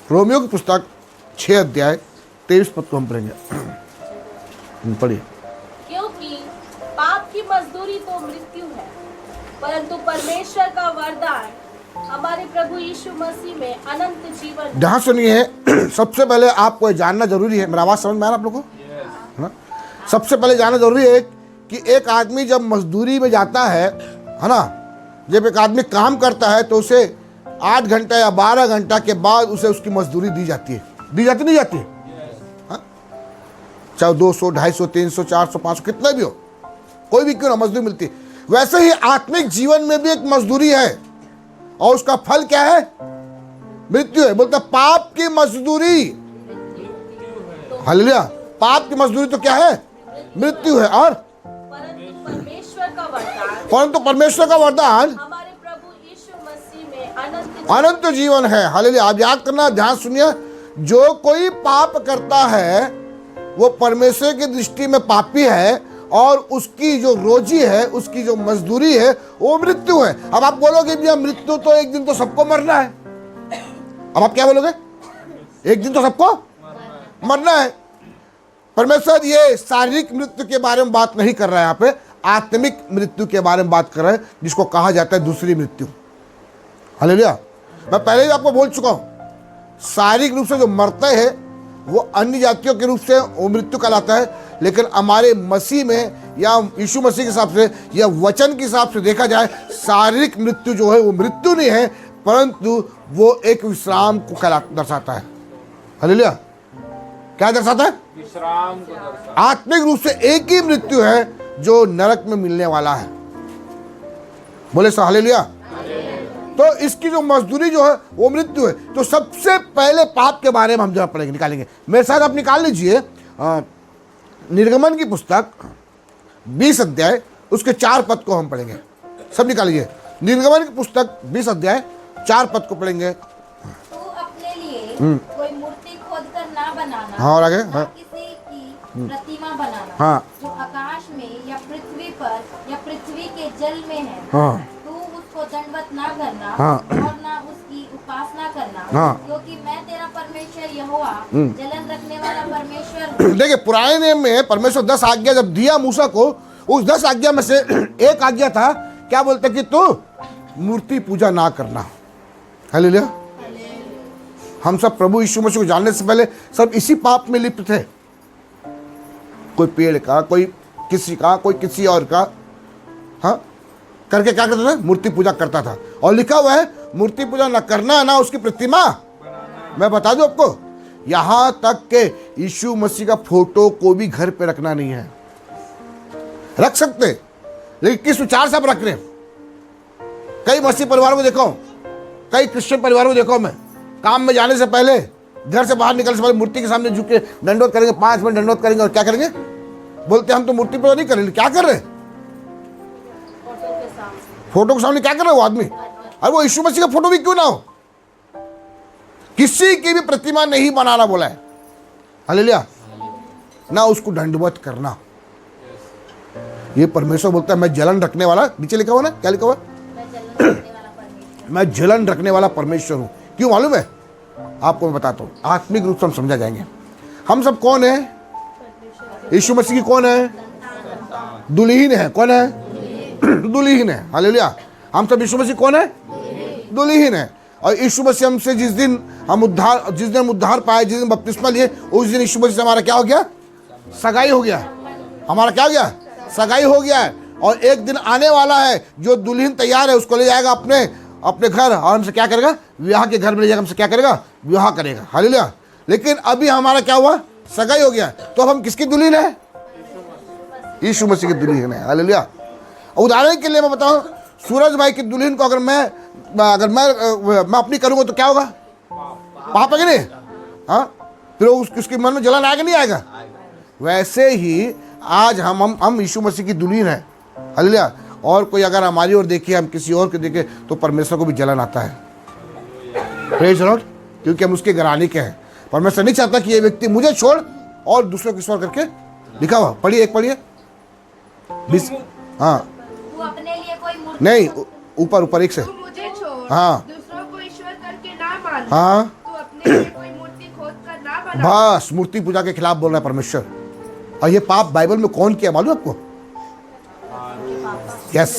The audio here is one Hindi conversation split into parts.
रोमियो की पुस्तक 6 अध्याय 23 पद को हम पढ़ेंगे। पढ़िए। क्योंकि पाप की मजदूरी तो मृत्यु है, परंतु परमेश्वर का वरदान हमारे प्रभु यीशु मसीह में अनंत जीवन। ध्यान सुनिए, सबसे पहले आपको जानना जरूरी है, मेरा आवाज समझ में आ रहा आप लोगों को? है ना? सबसे पहले जानना जरूरी है कि एक आदमी जब मजदूरी में जाता है ना, जब एक आदमी काम करता है तो उसे 8 घंटा या 12 घंटा के बाद उसे उसकी मजदूरी दी जाती है। दी जाती नहीं जाती? हाँ, चाहे 200, 250, 300, 400, 500 कितना भी हो, कोई भी क्यों ना मजदूरी मिलती है। वैसे ही आत्मिक जीवन में भी एक मजदूरी है और उसका फल क्या है? मृत्यु है। बोलता पाप की मजदूरी, हालेलुया, पाप की मजदूरी तो क्या है? मृत्यु है। और परंतु परमेश्वर का वरदान हमारे प्रभु यीशु मसीह में अनंत जीवन है। हालेलुया। आप याद करना, ध्यान सुनिए, जो कोई पाप करता है वो परमेश्वर की दृष्टि में पापी है और उसकी जो रोजी है, उसकी जो मजदूरी है वो मृत्यु है। अब आप बोलोगे भैया मृत्यु तो एक दिन तो सबको मरना है। अब आप क्या बोलोगे? एक दिन तो सबको मरना है। परमेश्वर ये शारीरिक मृत्यु के बारे में बात नहीं कर रहा है, यहाँ पे आत्मिक मृत्यु के बारे में बात कर रहे हैं, जिसको कहा जाता है दूसरी मृत्यु। हालेलुया। मैं पहले ही आपको बोल चुका हूं, शारीरिक रूप से जो मरते हैं वो अन्य जातियों के रूप से वो मृत्यु कहलाता है, लेकिन हमारे मसीह में या यीशु मसीह के हिसाब से या वचन के हिसाब से देखा जाए, शारीरिक मृत्यु जो है वो मृत्यु नहीं है, परंतु वो एक विश्राम को दर्शाता है। हालेलुया। क्या दर्शाता है? विश्राम को दर्शाता है। आत्मिक रूप से एक ही मृत्यु है जो नरक में मिलने वाला है। बोले सो हालेलुया। तो इसकी जो मजदूरी जो है वो मृत्यु है। तो सबसे पहले पाप के बारे में हम जरा पढ़ेंगे, निकालेंगे। मेरे साथ आप निकाल लीजिए निर्गमन की पुस्तक 20 अध्याय उसके 4 पद को हम पढ़ेंगे। सब निकालिए, निर्गमन की पुस्तक 20 अध्याय 4 पद को पढ़ेंगे। तू अपने लिए कोई मूर्ति खोद कर ना बनाना। हाँ, और आगे? ना किसी की प्रतिमा बनाना। हाँ। जो आकाश में या पृथ्वी पर या पृथ्वी के जल में है। हाँ। तू उसको दंडवत ना करना। हाँ। और ना उसकी उपासना करना। हाँ। क्योंकि मैं तेरा परमेश्वर यहोवा जलन रखने वाला परमेश्वर हूँ। देखिए, पुराने नियम में परमेश्वर 10 आज्ञा जब दिया मूसा को, उस 10 आज्ञा में से एक आज्ञा था, क्या बोलते कि तू मूर्ति पूजा ना करना। हालेलुया। हम सब प्रभु यीशु मसीह को जानने से पहले सब इसी पाप में लिप्त थे। कोई पेड़ का, कोई किसी का, कोई किसी और का, हाँ, करके क्या करता था? मूर्ति पूजा करता था। और लिखा हुआ है मूर्ति पूजा ना करना, ना उसकी प्रतिमा। मैं बता दूं आपको, यहां तक के यीशु मसीह का फोटो को भी घर पे रखना नहीं है। रख सकते, लेकिन किस विचार से आप रख रहे हैं? कई मसीह परिवारों को देखो, कई क्रिश्चियन परिवारों को देखो, मैं काम में जाने से पहले, घर से बाहर निकलने से पहले मूर्ति के सामने झुक के दंडवत करेंगे, 5 मिनट दंडवत करेंगे और क्या करेंगे? बोलते हम तो मूर्ति पूजा नहीं करेंगे। क्या कर रहे हैं? फोटो के सामने क्या कर रहे हो आदमी? अरे वो यीशु मसीह का फोटो भी क्यों ना हो, किसी की भी प्रतिमा नहीं बनाना बोला है। हालेलुया। ना उसको दंडवत करना। ये परमेश्वर बोलता है मैं जलन रखने वाला, नीचे लिखा हुआ ना, क्या लिखा हुआ? मैं जलन रखने वाला परमेश्वर हूं। क्यों मालूम है? आपको मैं बताता हूं, आत्मिक रूप से हम समझा जाएंगे। हम सब कौन है? यीशु मसीह की कौन है? दुल्हीन है। कौन है? दुल्हीन है। हालेलुया। हम सब यीशु मसीह कौन है? दुल्हीन है। और यीशु मसीह हमसे जिस दिन हम उद्धार पाए, जिस दिन बपतिस्मा लिए, उस दिन यीशु मसीह से हमारा क्या हो गया? सगाई हो गया। हमारा क्या हो गया? सगाई हो गया है। और एक दिन आने वाला है जो दुल्हन तैयार है, उसको ले जाएगा अपने घर और हमसे क्या करेगा? विवाह के घर में ले जाएगा, हमसे क्या करेगा? विवाह करेगा। हालेलुया। लेकिन अभी हमारा क्या हुआ? सगाई हो गया। तो अब हम किसकी दुल्हन है? यीशु मसीह की दुल्हन है। हालेलुया। उदाहरण के लिए मैं बताऊं, सूरज भाई की दुल्हन को अगर मैं अपनी करूंगा तो क्या होगा? पाप है कि नहीं? हाँ, फिर उसके मन में जलन आएगा नहीं आएगा? वैसे ही आज हम यीशु मसीह की दुल्हन है। हालेलुया। और कोई अगर हमारी ओर देखे, हम किसी और को देखे, तो परमेश्वर को भी जलन आता है। Praise Lord. क्योंकि हम उसके घराने के हैं। परमेश्वर नहीं चाहता कि ये व्यक्ति मुझे छोड़ और दूसरों को ईश्वर करके लिखा हुआ। पढ़िए, एक पढ़िए। हाँ, तू अपने लिए कोई मूर्ति नहीं, ऊपर एक से। तू मुझे छोड़ हाँ। दूसरों को ईश्वर करके ना मान। हाँ। तू अपने अपने लिए कोई मूर्ति खोद कर ना बना। बस मूर्ति पूजा के खिलाफ बोल रहा है परमेश्वर। और ये पाप बाइबल में कौन किया मालूम है आपको? यस,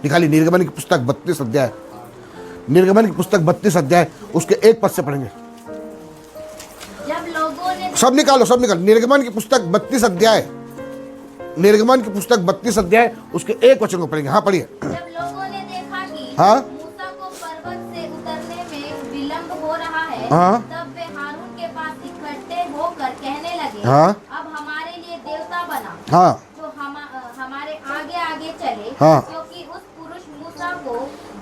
निकाली निर्गमन की पुस्तक 32 अध्याय, निर्गमन की पुस्तक 32 अध्याय उसके 1 पद से पढ़ेंगे। जब लोगों ने सब निकालो, सब निकालो। निर्गमन की पुस्तक 32 अध्याय, निर्गमन की पुस्तक 32 अध्याय उसके 1 वचन को पढ़ेंगे। हाँ पढ़िए। जब लोगों ने देखा कि हाँ? मूसा को पर्वत से उतरने में विलंब हो रहा है, हाँ? तब वे हारून के पास इकट्ठे होकर कहने लगे, हाँ? अब हमारे लिए देवता बना, हाँ जो हमारे आगे आगे चले, हाँ। क्योंकि उस पुरुष मूसा को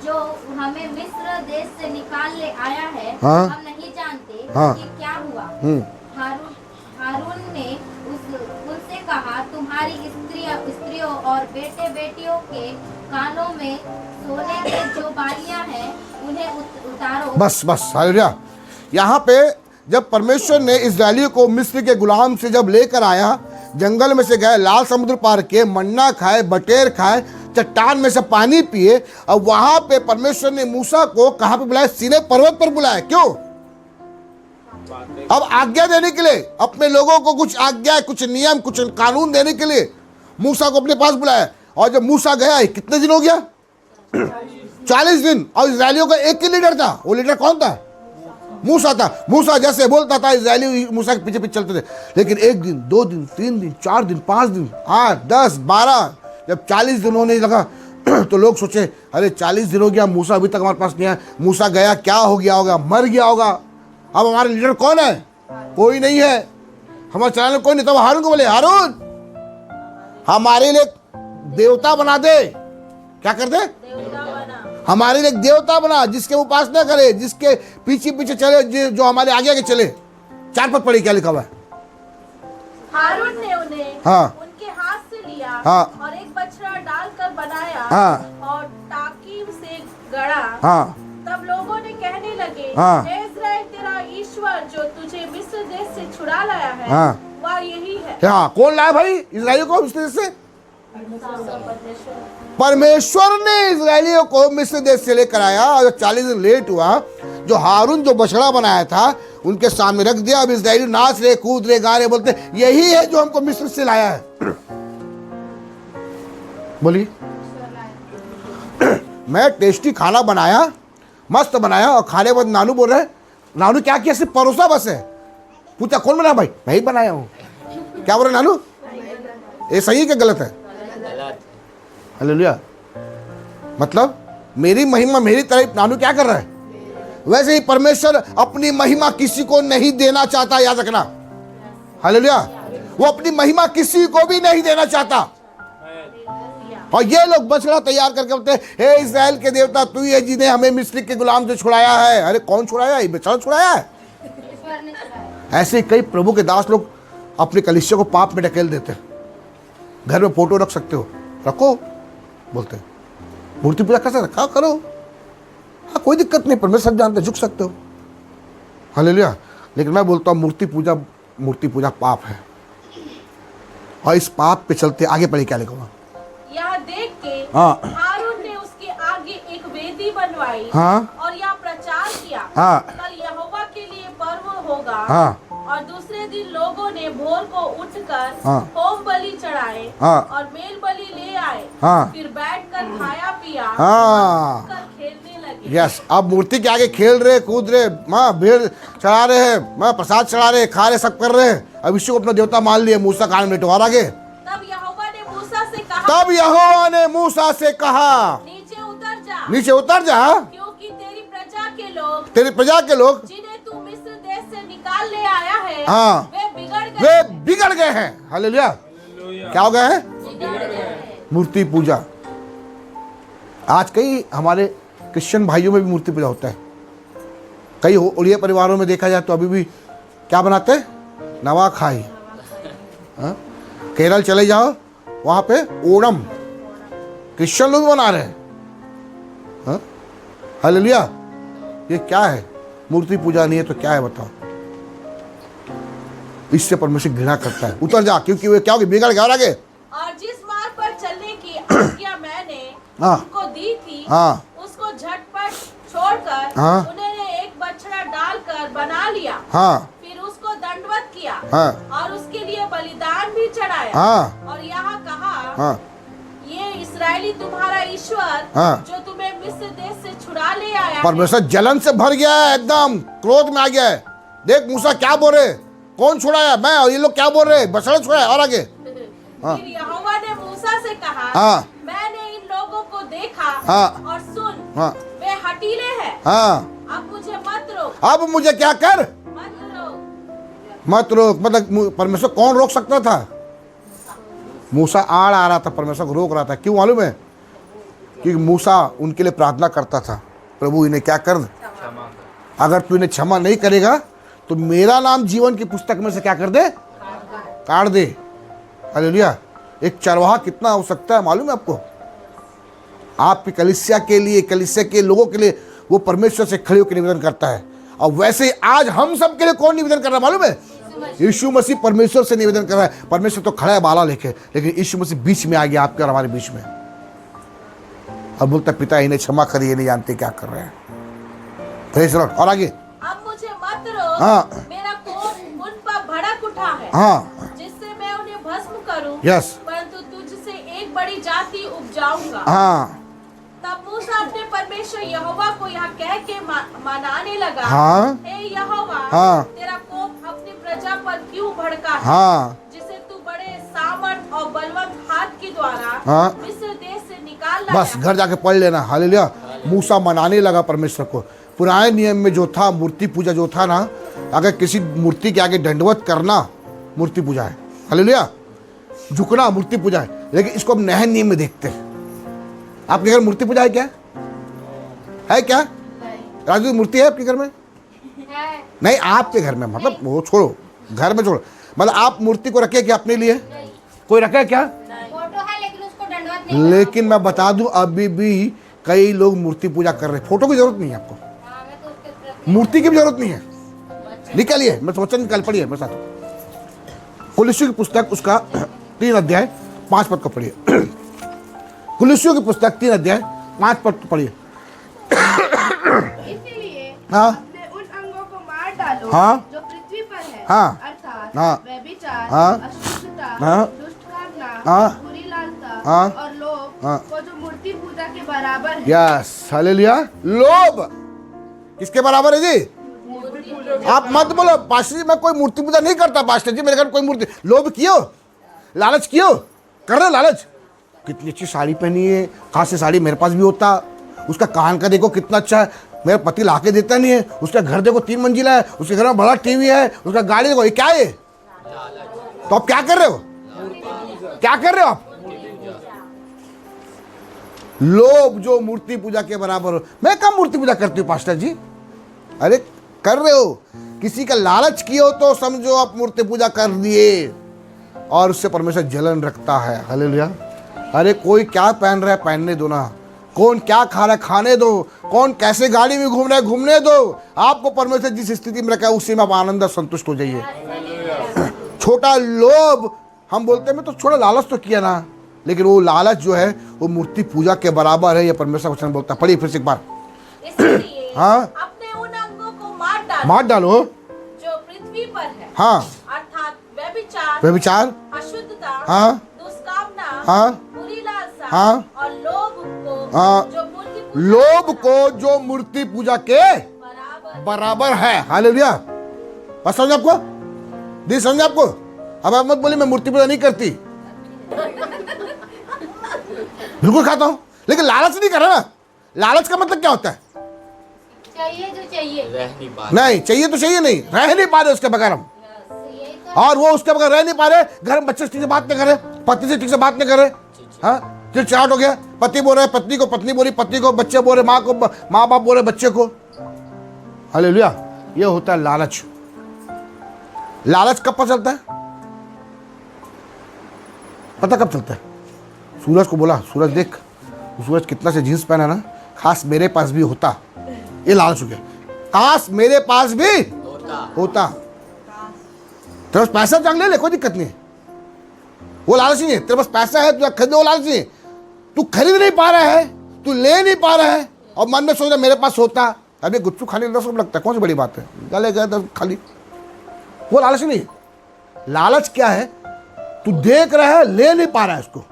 जो हमें मिस्र देश से निकाल ले आया है, हाँ। हम नहीं जानते हाँ। कि क्या हुआ। हम्म, हारून ने उनसे कहा, तुम्हारी स्त्रियों और बेटे बेटियों के कानों में सोने के जो बालियां हैं उन्हें उतारो। बस बस हालेलुया। यहाँ पे जब परमेश्वर ने इस्राएलियों को मिस्र के गुलाम से जब लेकर आया, जंगल में से गए, लाल समुद्र पार के, मन्ना खाए, बटेर खाए, चट्टान में से पानी पिए, अब वहां पे परमेश्वर ने मूसा को कहां पे बुलाया? सीनै पर्वत पर बुलाया। क्यों? अब आज्ञा देने के लिए, अपने लोगों को कुछ आज्ञा, कुछ नियम, कुछ कानून देने के लिए मूसा को अपने पास बुलाया। और जब मूसा गया, कितने दिन हो गया? 40 दिन। और इस्राएलियों का एक ही लीडर था। वो लीडर कौन था? मूसा था। मूसा जैसे बोलता था इस्राएली मूसा के पीछे पीछे चलते थे। लेकिन 1 दिन, 2 दिन, 3 दिन, 4 दिन, 5 दिन, 8, 10, 12, जब 40 दिन होने लगा तो लोग सोचे, अरे 40 दिन हो गया, मूसा अभी तक हमारे पास नहीं आया। मूसा गया, क्या हो गया होगा? मर गया होगा। अब हमारे लीडर कौन है? कोई नहीं है। हमारे चलाने कोई नहीं। तब हारून को बोले, हारून हमारे लिए देवता बना दे। क्या कर दे? हमारे लिए देवता बना, जिसके उपासना करे, जिसके पीछे पीछे चले, जो हमारे आगे आगे चले। 4 पद पढ़ी, क्या लिखा हुआ है? हारून ने उन्हें हाँ। उनके हाथ से लिया, हाँ। और एक बछड़ा डालकर बनाया, हाँ। और टाकीम से गड़ा। हाँ तब लोगों ने कहने लगे, हाँ। हे इस्राएल, तेरा ईश्वर जो तुझे मिस्र देश से छुड़ा लाया है, हाँ। वह यही है। हाँ, कौन लाया भाई इस्राएलियों को मिस्र देश से? परमेश्वर ने इस्राएलियों को मिस्र देश से लेकर आया। और 40 दिन लेट हुआ, जो हारून जो बछड़ा बनाया था उनके सामने रख दिया। अब इस्राएली नाच रहे, कूद रहे, गा रहे, बोलते यही है जो हमको मिस्र से लाया है। बोलिए। मैं टेस्टी खाना बनाया, मस्त बनाया, और खाने के बाद नानू बोल रहे, नानू क्या किया? सिर्फ परोसा बस है। पूछा कौन बनाया? भाई मैं ही बनाया हूँ। क्या बोल रहे नानू? ये सही है क्या गलत है? हालेलुया। मतलब मेरी महिमा मेरी तरफ नानू क्या कर रहा है? वैसे ही परमेश्वर अपनी महिमा किसी को नहीं देना चाहता, याद रखना। हालेलुया। वो अपनी महिमा किसी को भी नहीं देना चाहता। और ये लोग बछड़ा तैयार करके बोलते हैं, हे इस्राएल के देवता, तू ही है जिन्हें हमें मिस्र के गुलाम से छुड़ाया है। अरे कौन छुड़ाया? ये बछड़ा छुड़ाया है। ईश्वर ने छुड़ाया। ऐसे कई प्रभु के दास लोग अपने कलीसिया को पाप में ढकेल देते हैं। घर में फोटो रख सकते हो, रखो, बोलते हैं मूर्ति पूजा कैसे रखा करो। हाँ, कोई दिक्कत नहीं, परमेश्वर सब जानते, झुक सकते हो। हालेलुया। लेकिन मैं बोलता हूँ मूर्ति पूजा पाप है। और इस पाप पे चलते आगे पढ़े, क्या लिखा हुआ? यह देख के हाँ। हारून ने उसके आगे एक वेदी बनवाई, हाँ। और यह प्रचार किया, हाँ। कल यहोवा के लिए पर्व होगा। हाँ। और दूसरे दिन लोगों ने भोर को उठकर हाँ। होम बलि चढ़ाए, हाँ। और मेल बलि ले आए। हाँ। फिर बैठकर खाया पिया, हाँ। कर खेलने लगे। यस, अब मूर्ति के आगे खेल रहे, कूद रहे, माँ भीड़ चढ़ा रहे हैं, माँ प्रसाद चढ़ा रहे, खा रहे, सब कर रहे हैं। अब इसको अपना देवता मान लिए। मूसा कान में टोहार आगे। तब यहोवा ने मूसा से कहा, नीचे उतर जा, नीचे उतर जा, क्योंकि तेरी प्रजा के लोग, तेरी प्रजा के लोग जिन्हें तू मिस्र देश से निकाल ले आया है, हाँ। वे बिगड़ गए हैं। हालेलुया। क्या हो गए हैं? मूर्ति पूजा। आज कई हमारे क्रिश्चियन भाइयों में भी मूर्ति पूजा होता है। कई उड़िया परिवारों में देखा जाए तो अभी भी क्या बनाते हैं? नवाखाई। हाँ? केरल चले जाओ, वहाँ पे ओणम क्रिश्चियन लोग बना रहे हैं। हाँ? हालेलुया। ये क्या है? मूर्ति पूजा नहीं है तो क्या है बताओ? इससे परमेश्वर घृणा करता है। उतर जा, क्योंकि वे क्या होगी? बिगड़ गया। और आगे, और जिस मार्ग पर चलने की आज्ञा मैंने हाँ। उनको दी थी, हाँ। उसको झटपट छोड़कर हाँ। उन्होंने एक बछड़ा डालकर बना लिया। हाँ फिर उसको दंडवत किया हाँ और उसके लिए बलिदान भी चढ़ाया। हाँ और यहाँ कहा, हाँ ये इस्राएली तुम्हारा ईश्वर हाँ। जो तुम्हें मिस्र देश से छुड़ा ले आया है। परमेश्वर जलन से भर गया है, एकदम क्रोध में आ गया है। देख मूसा क्या बोल रहे, कौन छुड़ाया? मैं। और ये लोग क्या बोल रहे, बछड़ा छुड़ाया। और आगे हाँ। फिर यहोवा ने मूसा से कहा, हाँ। मैंने इन लोगों को देखा हाँ। और सुन, हाँ वे हठीले हैं। हाँ। अब मुझे मत रोक, अब मुझे क्या कर, मत रोक। मत रोक। मतलब परमेश्वर कौन रोक सकता था? मूसा आड़ आ रहा था, परमेश्वर को रोक रहा था। क्यों मालूम है? क्योंकि मूसा उनके लिए प्रार्थना करता था, प्रभु इन्हें क्या कर, अगर तू इन्हें क्षमा नहीं करेगा तो मेरा नाम जीवन की पुस्तक में से क्या कर दे, काट दे। हालेलुया। एक चरवाहा कितना हो सकता है मालूम है आपको? आपकी कलीसिया के लिए, कलीसिया के लोगों के लिए वो परमेश्वर से खड़े होकर निवेदन करता है। और वैसे आज हम सब के लिए कौन निवेदन कर रहा है मालूम है? यीशु मसीह परमेश्वर से निवेदन कर रहा है। परमेश्वर तो खड़ा है बाला लेके, लेकिन यीशु मसीह बीच में आ गया, आपके और हमारे बीच में। अब बोलता पिता इन्हें क्षमा करिए, नहीं जानते क्या कर रहे हैं। Praise Lord. और आगे अब मुझे मत रोक, हाँ। मेरा कोप उन पर भड़क उठा है, हाँ जिससे मैं उन्हें भस्म करूं। यस परंतु तुझसे एक बड़ी जाति उपजाऊंगा। हाँ तब मूसा अपने परमेश्वर यहोवा को यह कह के मनाने लगा, हाँ हे यहोवा, हाँ। तेरा कोप अपनी प्रजा पर क्यों भड़का है, हाँ जिसे तू बड़े सामर्थ और बलवंत हाथ के द्वारा हाँ। मिस्र देश से निकाल लाया। बस घर जाके पढ़ लेना। हालेलुया। मूसा मनाने लगा परमेश्वर को। पुराने नियम में जो था, मूर्ति पूजा जो था ना, अगर किसी मूर्ति के आगे दंडवत करना मूर्ति पूजा है। हालेलुया। झुकना मूर्ति पूजा है। लेकिन इसको हम नए नियम में देखते हैं। आपके घर मूर्ति पूजा है क्या? है क्या राजू? मूर्ति है आपके घर में? नहीं, आपके घर में, मतलब वो छोड़ो, घर में छोड़ो, मतलब आप मूर्ति को रखे क्या अपने लिए? कोई रखा है क्या? फोटो है लेकिन उसको दंडवत नहीं। लेकिन मैं बता दूं, अभी भी कई लोग मूर्ति पूजा कर रहे हैं। फोटो की जरूरत नहीं है आपको, हाँ, मैं तो उसके तरफ मूर्ति की भी जरूरत नहीं है। निकालिए, मैं सोचा निकाल, पढ़िए मेरे साथ। कुलिस्सियों की पुस्तक उसका 3 अध्याय 5 पद को पढ़िए। कुलिस्सियों की पुस्तक 3 अध्याय 5 पद को पढ़िए। इसीलिए हाँ अपने उन अंगों को मार डालो हाँ। जो पृथ्वी पर है, हाँ। अर्थात हाँ। व्यभिचार, हाँ। अशुद्धता, हाँ। दुष्ट कामना, हाँ। बुरी लालसा हाँ। और लोभ हाँ। को जो मूर्ति पूजा के बराबर है। Yes, hallelujah. लोभ किसके बराबर है जी? आप मत बोलो पास्टर जी मैं कोई मूर्ति पूजा नहीं करता, पास्टर जी मेरे घर कोई मूर्ति। लोभ क्यों, लालच क्यों कर रहे हो? लालच। कितनी अच्छी साड़ी पहनी है, कहाँ से साड़ी मेरे पास भी होता। उसका कान का देखो कितना अच्छा है, मेरा पति ला के देता नहीं है। उसका घर देखो 3 मंजिला है, उसके घर में बड़ा टीवी है, उसका गाड़ी देखो। ये क्या है? तो आप क्या कर रहे हो? क्या कर रहे हो आप? लोभ जो मूर्ति पूजा के बराबर हो। मैं कब मूर्ति पूजा करती हूँ पास्टर जी? अरे कर रहे हो, किसी का लालच किए हो तो समझो आप मूर्ति पूजा कर दिए, और उससे परमेश्वर जलन रखता है। हालेलुया। अरे कोई क्या पहन रहा है पहनने दो ना, कौन क्या खा रहा है खाने दो, कौन कैसे गाड़ी में घूम रहा है घूमने दो। आपको परमेश्वर जिस स्थिति में रखा है उसी में आप आनंद संतुष्ट हो जाइए। छोटा लोभ हम बोलते हैं, मैं तो छोटा लालच तो किया ना, लेकिन वो लालच जो है वो मूर्ति पूजा के बराबर है। ये परमेश्वर वचन बोलता है। पढ़िए फिर से एक बार। इसलिए हाँ। अपने उन अंगों को मार मार डालो जो पृथ्वी पर है, हाँ, अर्थात व्यभिचार, व्यभिचार, अशुद्धता, हाँ, दुष्कामना, हाँ, बुरी लालसा हाँ, और लोभ को हाँ, जो मूर्ति पूजा लोभ को जो मूर्ति पूजा के बराबर बराबर है। हालेलुया। बस समझ आपको, दी समझ आपको। अब आप मत बोलिए मैं मूर्ति पूजा नहीं करती, बिल्कुल खाता हूं, लेकिन लालच नहीं कर रहा ना। लालच का मतलब क्या होता है? चाहिए जो चाहिए, नहीं चाहिए तो चाहिए, नहीं रह नहीं पा रहे उसके बगैर हम। यही तो और वो उसके बगैर रह नहीं पा रहे। घर में बच्चे से ठीक से बात नहीं करे, पत्नी से ठीक से बात नहीं करे, हाँ, चिड़चिड़ाहट हो गया। पति बोल रहे पत्नी को, पत्नी बोली पत्नी को, बच्चे बोल रहे माँ को, माँ बाप बोल रहे बच्चे को। हालेलुया। ये होता है लालच। लालच कब पता चलता है? पता कब चलता है? सूरज को बोला, सूरज देख, सूरज कितना से जींस पहना ना, खास मेरे पास भी होता। ये लालच हो गया, काश मेरे पास भी होता। तेरे पास पैसा जान ले कोई दिक्कत नहीं है, वो लालच नहीं है। तेरे पास पैसा है तुझे खरीदने, वो लालच नहीं है। तू खरीद नहीं पा रहा है, तू ले नहीं पा रहा है, और मन में सोच रहा मेरे पास होता। अभी गुपचुप खाने में 10 रुपये लगता है, कौन सी बड़ी बात है, गले गए तो खाली। वो लालच नहीं। लालच क्या है, तू देख रहा है, ले नहीं पा रहा है उसको।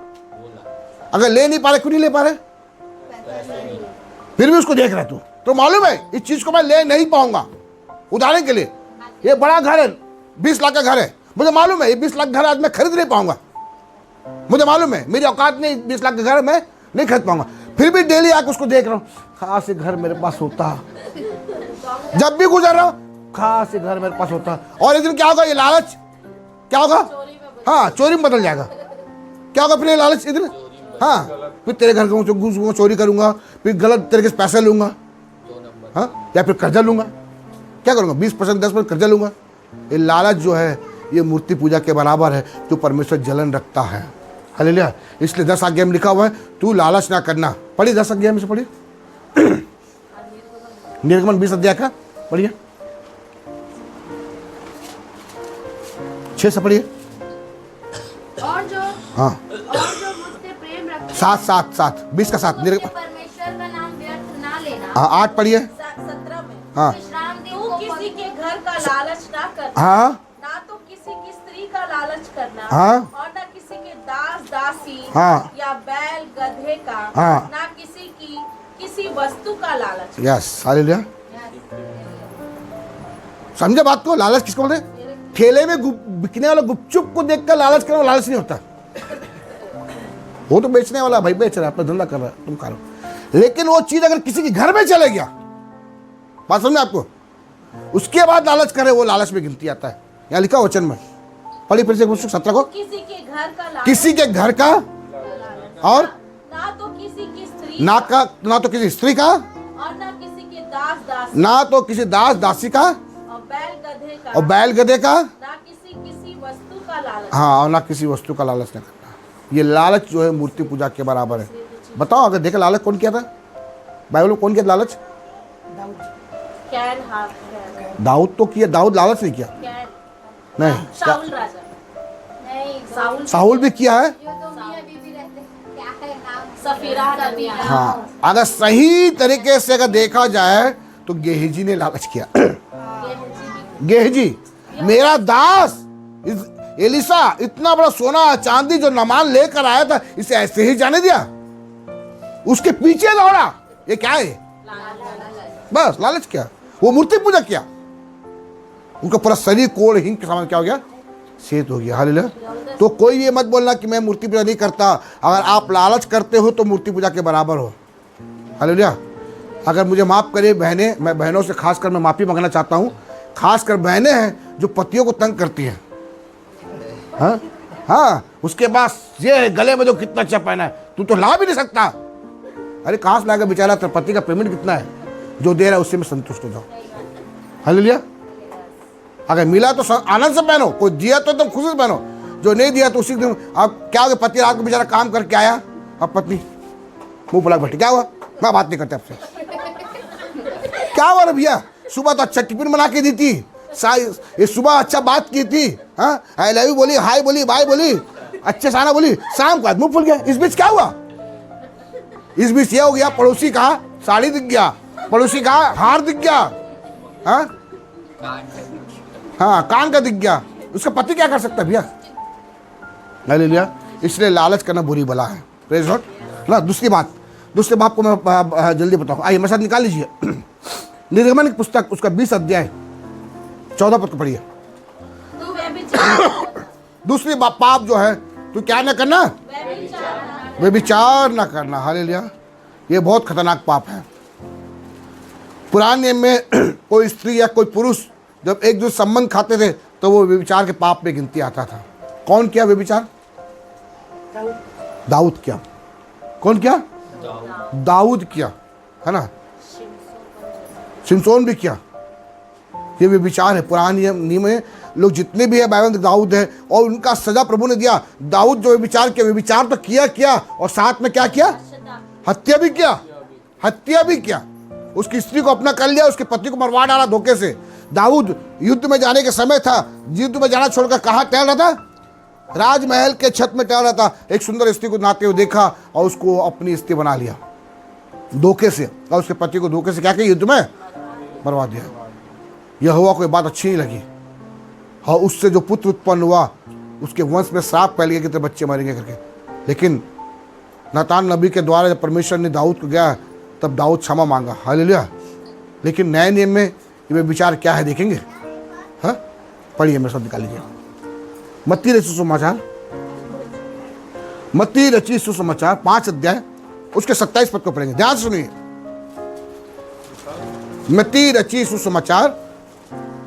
अगर ले नहीं पा रहा, क्यों नहीं ले पा रहे, फिर भी उसको देख रहा है तू, तो मालूम है इस चीज को मैं ले नहीं पाऊंगा। उदाहरण के लिए, ये बड़ा घर है, 20 लाख का घर है, मुझे मालूम है ये 20 लाख घर आज मैं खरीद नहीं पाऊंगा, मुझे मालूम है मेरी औकात नहीं, 20 लाख का घर मैं नहीं खरीद पाऊंगा, फिर भी डेली आकर उसको देख रहा हूँ, खास से घर मेरे पास होता, जब भी गुजर रहा हूँ खास से घर मेरे पास होता। और एक दिन क्या होगा, ये लालच क्या होगा, हाँ चोरी में बदल जाएगा। क्या होगा फिर ये लालच इधर, हाँ फिर तेरे घर को घूसूंगा, चोरी करूंगा, फिर गलत तरीके से पैसे लूंगा, हाँ या फिर कर्जा लूंगा, क्या करूंगा, 20% 10% कर्जा लूंगा। ये लालच जो है ये मूर्ति पूजा के बराबर है, जो परमेश्वर जलन रखता है। हालेलुया। इसलिए 10 आज्ञा में लिखा हुआ है तू लालच ना करना। पढ़िए 10 आज्ञा में से पढ़िए, निर्गमन 20 अध्याय का पढ़िए, 6 से पढ़िए। और जो हाँ मुझसे प्रेम रखते 7 20 का 7 परमेश्वर का नाम व्यर्थ ना लेना। हाँ 8 पढ़िए। 17 में हाँ विश्राम दिन तू को किसी के घर का लालच ना करना, हाँ ना तो किसी की स्त्री का लालच करना, हाँ। और ना किसी के दास दासी हाँ। या बैल गधे का, हाँ। ना किसी वस्तु का लालच। Yes hallelujah. समझे बात को, लालच किसको बोलते हैं? ठेले में बिकने वाला गुपचुप को देखकर लालच करना लालच नहीं होता। वो तो बेचने वाला भाई बेच रहा है, अपना धंधा कर रहा है, तुम खा रहे हो। लेकिन वो चीज अगर किसी के घर में चले गया, बात समझ में आपको, उसके बाद लालच करे, वो लालच में गिनती आता है। यहाँ लिखा वचन में, पढ़ी फिर से 17 को। किसी के घर का लालच, किसी के घर का, और ना तो किसी की स्त्री ना तो किसी स्त्री का, और ना किसी के दास दासी, ना तो किसी दास दासी का, और बैल गधे का, और बैल गधे का, ना किसी वस्तु का लालच। हाँ और ना किसी वस्तु का लालच न करना। ये लालच जो है मूर्ति पूजा के बराबर है। बताओ अगर देखे लालच कौन किया था बाइबल में, कौन किया लालच? कैन हाफ दाऊद तो किया, दाऊद लालच नहीं किया, कैन नहीं शाऊल राजा, नहीं, साहुल भी किया है। जो तो मियाँ बीवी रहते, क्या है नाम, सफीरा नबी। हाँ अगर सही तरीके से अगर देखा जाए तो गेहजी ने लालच किया। गेहजी, मेरा दास एलिसा इतना बड़ा सोना चांदी जो नामान लेकर आया था, इसे ऐसे ही जाने दिया, उसके पीछे दौड़ा। ये क्या है? बस लालच किया, वो मूर्ति पूजा किया, उनका पूरा शरीर कोड़ हिंग के सामान क्या हो गया, सेत हो गया। हालेलुया। तो कोई ये मत बोलना कि मैं मूर्ति पूजा नहीं करता। अगर आप लालच करते हो तो मूर्ति पूजा के बराबर हो। हालेलुया। अगर मुझे माफ करे बहनें, मैं बहनों से खासकर मैं माफी मांगना चाहता हूँ, खासकर बहनें हैं जो पतियों को तंग करती हैं। हाँ हाँ, उसके पास ये गले में जो कितना अच्छा पहना है, तू तो ला भी नहीं सकता। अरे कहाँ से लाएगा बेचारा, तेरे पति का पेमेंट कितना है, जो दे रहा है उससे में संतुष्ट हो जाओ। हालेलुया। अगर मिला तो आनंद से पहनो, कोई दिया तो तुम खुशी से पहनो, जो नहीं दिया तो उसी दिन आप क्या हो गया, पति रात को बेचारा काम करके आया, अब पत्नी मुंह फुला बैठी, क्या हुआ, मैं बात नहीं करता आपसे। क्या हुआ रे भैया, सुबह तो अच्छा टिफिन बना के दी थी, ये सुबह अच्छा बात की थी, हाँ आई लव यू बोली, हाय बोली, बाय बोली, अच्छे साना बोली, शाम को मुंह फुल गया। इस बीच क्या हुआ, इस बीच ये हो गया, पड़ोसी का साड़ी दिख गया, पड़ोसी का हार दिख गया, हाँ कान का दिख गया, उसका पति क्या कर सकता है भैया। हालेलुया। इसलिए लालच करना बुरी बला है। प्रेज गॉड ना। दूसरी बात को मैं जल्दी बताऊँ, आइए मेरे साथ निकाल लीजिए निर्गमन की पुस्तक, उसका 20 अध्याय 14 पद को पढ़िए। तू व्यभिचार दूसरी पाप जो है, तू क्या न करना, व्यभिचार न करना। हालेलुया। ये बहुत खतरनाक पाप है। पुराने नियम में कोई स्त्री या कोई पुरुष जब एक दूसरे संबंध खाते थे तो वो व्यभिचार के पाप में गिनती आता था। कौन किया व्यभिचार? दाऊद किया। कौन किया? दाऊद किया, है ना। शिमशोन भी किया। ये व्यभिचार है। पुराने नियम में लोग जितने भी है बाइबल में दाऊद है, और उनका सजा प्रभु ने दिया। दाऊद जो व्यभिचार किया, व्यभिचार तो किया और साथ में क्या किया, हत्या भी किया। उसकी स्त्री को अपना कर लिया, उसके पति को मरवा डाला धोखे से। दाऊद युद्ध में जाने के समय था, युद्ध में जाना छोड़कर कहाँ टहल रहा था, राजमहल के छत में टहल रहा था। एक सुंदर स्त्री को नाते हुए देखा और उसको अपनी स्त्री बना लिया धोखे से, और उसके पति को धोखे से क्या किया, युद्ध में बर्बाद दिया। यहोवा को ये बात अच्छी नहीं लगी। हाँ, उससे जो पुत्र उत्पन्न हुआ उसके वंश में श्राप फैल गया कि तेरे बच्चे मरेंगे करके। लेकिन नातान नबी के द्वारा जब परमेश्वर ने दाऊद को गया तब दाऊद क्षमा मांगा। हालेलुया। लेकिन नए नियम में ये विचार क्या है देखेंगे। हाँ, पढ़िए, मेरे साथ निकाल लीजिए मत्ती रचित सुसमाचार, मत्ती रचित सुसमाचार 5 अध्याय उसके 27 पद को पढ़ेंगे। ध्यान से सुनिए। मत्ती रचित सुसमाचार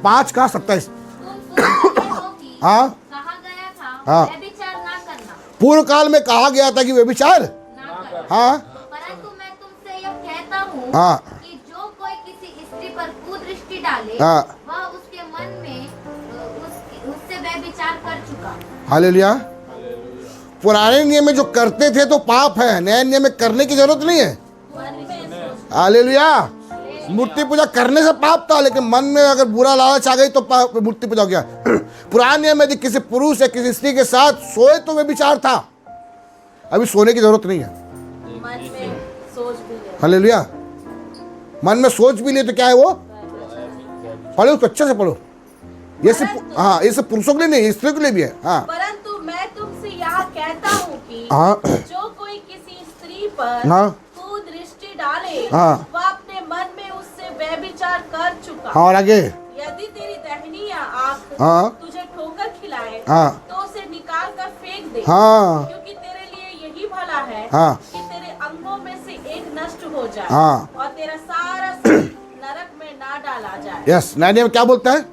5 का 27। तुम सुनते हो कि हाँ कहा गया था हाँ। व्यभिचार ना करना, पूर्व काल में कहा गया था कि व्यभिचार। ना करना। हाँ परंतु मैं तुमसे यह कहता हूँ हाँ कि जो कोई किसी स्त्री पर कुदृष्टि डाले हाँ। वह उसके मन में उससे व्यभिचार कर चुका। हालेलुया। पुराने नियम में जो करते थे तो पाप है, नए नियम में करने की जरूरत नहीं है। हालेलुया। मूर्ति पूजा करने से पाप था, लेकिन मन में अगर बुरा लालच आ गई तो मूर्ति पूजा हो गया। पुराने नियम में यदि किसी पुरुष या किसी स्त्री के साथ सोए तो व्यभिचार था। अभी सोने की जरूरत नहीं है। मन में सोच भी ले। हालेलुया। मन में सोच भी ले तो क्या है वो, पढ़ो उसको अच्छे से पढ़ो। ये सिर्फ हाँ, ये सिर्फ पुरुषों के लिए नहीं, स्त्रियों के लिए भी है। हाँ परंतु मैं तुमसे यह कहता हूँ कि हाँ जो कोई किसी स्त्री पर हाँ कुदृष्टि डाले हाँ। वह अपने मन में उससे व्यभिचार कर चुका। हाँ, और आगे यदि तेरी दाहिनी आँख हाँ तुझे ठोकर खिलाए हाँ तो उसे निकाल कर फेंक दे। हाँ क्योंकि तेरे लिए यही भला है हाँ कि तेरे अंगों में से एक नष्ट हो जाए हाँ। और तेरा सारा शरीर नरक में ना डाला जाए। यस। नया नियम क्या बोलता है?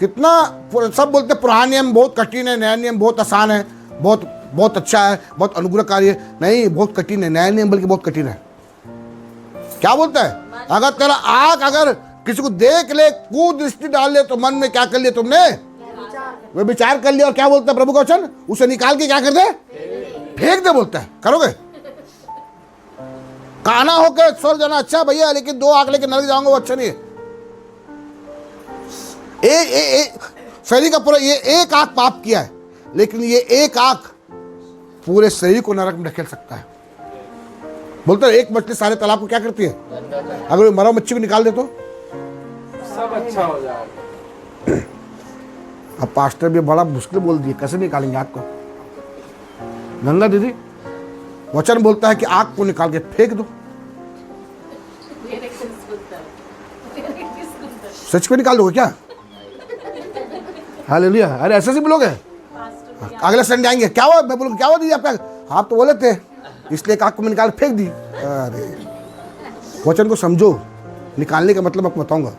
कितना सब बोलते हैं पुराना नियम बहुत कठिन है, नया नियम बहुत आसान है, बहुत बहुत अच्छा है, बहुत अनुग्रहकारी है। नहीं, बहुत कठिन है नया नियम, बल्कि बहुत कठिन है। क्या बोलता है? अगर तेरा आँख अगर किसी को देख ले, कुदृष्टि डाल ले, तो मन में क्या कर लिया तुमने? वे विचार कर लिया। और क्या बोलता है प्रभु का वचन? उसे निकाल के क्या कर दे? फेंक दे बोलता है। करोगे? काना होकर स्वर्ग जाना अच्छा भैया, लेकिन 2 आंख लेके नरक जाऊंगा वो अच्छा नहीं है। शरीर का पूरा ये एक आंख पाप किया है, लेकिन ये एक आंख पूरे शरीर को नरक में ढकेल सकता है। बोलते हैं एक मछली सारे तालाब को क्या करती है? अगर मरा मच्छी को निकाल दे तो सब अच्छा हो जाएगा। अब पास्टर भी बड़ा मुश्किल बोल दिए, कैसे निकालेंगे आंख को? गंगा दीदी, वचन बोलता है कि आंख को निकाल के फेंक दो। सच में निकाल दोगे क्या? हालेलुया। अरे ऐसे भी लोग हैं। अगले संडे आएंगे, क्या हुआ? मैं बोलूँ क्या हुआ दीदी आपका? आप तो बोले थे, इसलिए आंख को मैं निकाल फेंक दी। अरे वचन को समझो। निकालने का मतलब आपको बताऊंगा,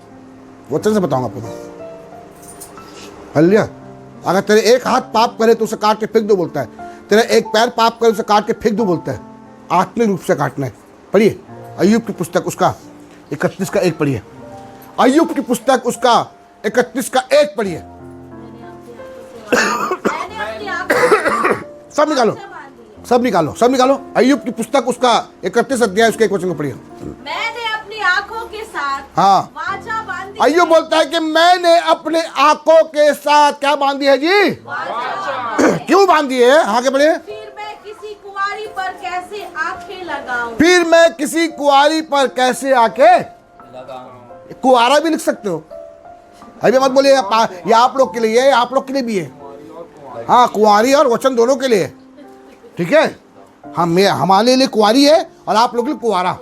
वचन से बताऊंगा आपको। हालेलुया। अगर तेरे एक हाथ पाप करे तो उसे काट के फेंक दो बोलता है। तेरा एक पैर पाप करे उसे काट के फेंक दो बोलता है। आत्मिक रूप से काटना है। पढ़िए अय्यूब की पुस्तक उसका 31 का 1 पढ़िए। अय्यूब की पुस्तक उसका 31 का 1 पढ़िए। मैंने अपनी आँखों सब निकालो, सब निकालो, सब निकालो। अय्यूब की पुस्तक उसका 31 अध्याय उसके 1 वचन को पढ़िए। मैंने अपनी आँखों के साथ हाँ, वाचा बांधी अय्यूब बोलता है कि मैंने अपने आंखों के साथ क्या बांधी है जी? क्यों बांधी है? आगे बढ़िए। फिर मैं किसी कुंवारी पर कैसे आंखें लगाऊं? फिर मैं किसी कुंवारी पर कैसे आके? कुंवारा भी लिख सकते हो, अभी मत बोलिए ये आप लोग के लिए है, आप लोग के लिए भी है। हाँ, कुंवारी और वचन दोनों के लिए, ठीक है। हम हमारे लिए कुंवारी है और आप लोग के लिए कुंवारा।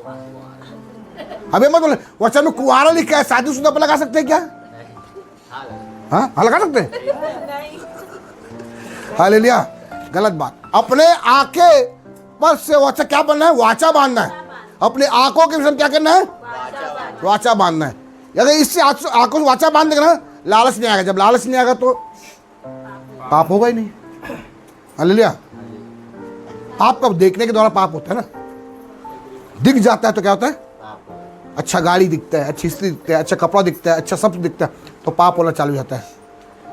अबे मत बोले वचन में कुंवारा लिखा है, शादीशुदा पर लगा सकते हैं क्या? हाँ हाँ, लगा सकते हैं। हालेलुया। गलत बात। अपने आंखें पर से वाचा क्या बनना है? वाचा बांधना है। अपने आंखों के विषय क्या करना है? वाचा बांधना है। अगर इससे आंखों से वाचा बांध देगा ना, लालच नहीं आएगा। जब लालच नहीं आएगा तो पाप होगा ही नहीं। हालेलुया। पाप कब? देखने के द्वारा पाप होता है ना। दिख जाता है तो क्या होता है? अच्छा गाड़ी दिखता है, अच्छी स्त्री दिखता है, अच्छा कपड़ा दिखता है, अच्छा सब दिखता है तो पाप होना चालू हो जाता है।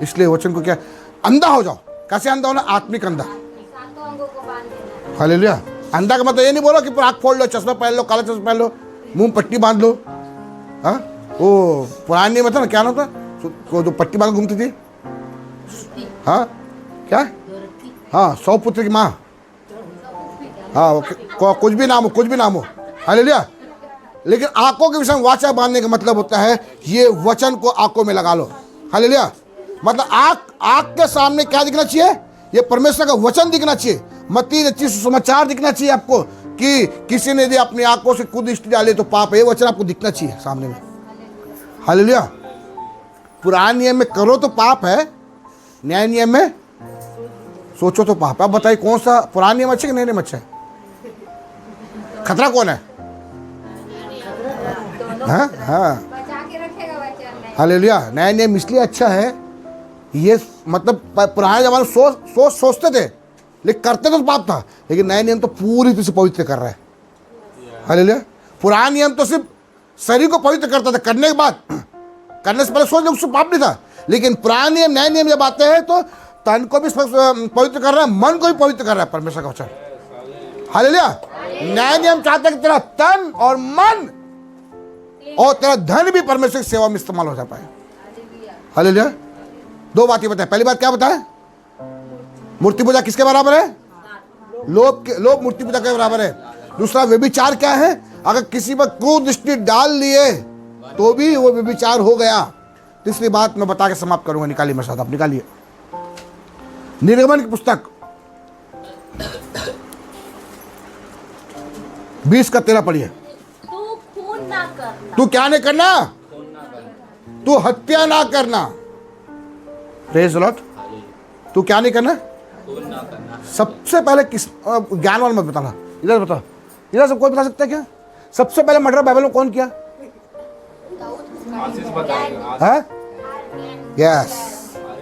इसलिए वचन को क्या, अंधा हो जाओ। कैसे अंधा होना? आत्मिक अंधा। सातों अंगों को बांध देना। हालेलुया। अंधा का मतलब ये नहीं बोलो कि आँख फोड़ लो, चश्मा पहन लो, काला चश्मा पहन लो, मुंह पट्टी बांध लो। हाँ, वो पुरानी में था ना, क्या नाम था वो जो पट्टी बांध घूमती थी? हाँ क्या? हाँ, 100 पुत्र की माँ। हाँ, कुछ भी नाम हो, कुछ भी नाम हो। हालेलुया। लेकिन आंखों के विषय में वाचा बांधने का मतलब होता है ये वचन को आंखों में लगा लो। हालेलुया। मतलब आंख के सामने क्या दिखना चाहिए? ये परमेश्वर का वचन दिखना चाहिए। मत्ती रचित सुसमाचार दिखना चाहिए आपको कि किसी ने यदि अपनी आंखों से खुद दृष्टि डाले तो पाप है। ये वचन आपको दिखना चाहिए सामने में। हालेलुया। पुराने नियम में करो तो पाप है, नया नियम में सोचो तो पाप है। अब बताइए कौन सा पुराने नियम अच्छा कि नए नियम अच्छा है? खतरा कौन है? हाँ हाँ, बचा के रखेगा वचन। हालेलुया। नया नियम इसलिए अच्छा है, ये मतलब पुराने जमाने में सोचते थे लेकिन करते तो पाप था, लेकिन नया नियम तो पूरी तरह से पवित्र कर रहा है। हालेलुया। पुराना नियम तो सिर्फ शरीर को पवित्र करता था, करने के बाद, करने से पहले सोच उससे पाप नहीं था। लेकिन पुराना नियम नए नियम जब आते हैं तो तन को भी पवित्र कर रहा है, मन को भी पवित्र कर रहा है परमेश्वर का वचन। हालेलुया। नया नियम चाहता है कि तेरा तन और मन और तेरा धन भी परमेश्वर की सेवा में इस्तेमाल हो जाता है। हालेलुया। दो बातें बताए। पहली बात क्या बताया? मूर्ति पूजा किसके बराबर है? लोभ मूर्ति पूजा के बराबर है। दूसरा व्यभिचार क्या है? अगर किसी पर क्रूर दृष्टि डाल लिए तो भी वो व्यभिचार हो गया। तीसरी बात मैं बता के समाप्त करूंगा। निकालिए मेरे साथ, आप निकालिए निर्गमन की पुस्तक 20:13 पढ़िए। तू खून ना करना। तू क्या नहीं करना? तू हत्या ना करना। Praise the Lord. तू क्या नहीं करना? सबसे पहले किस ज्ञान वाला मत बताना, इधर बताओ। इधर से कोई बता सकता है क्या? सबसे पहले मर्डर बाइबल में कौन किया? आशीष बताएगा। है यस,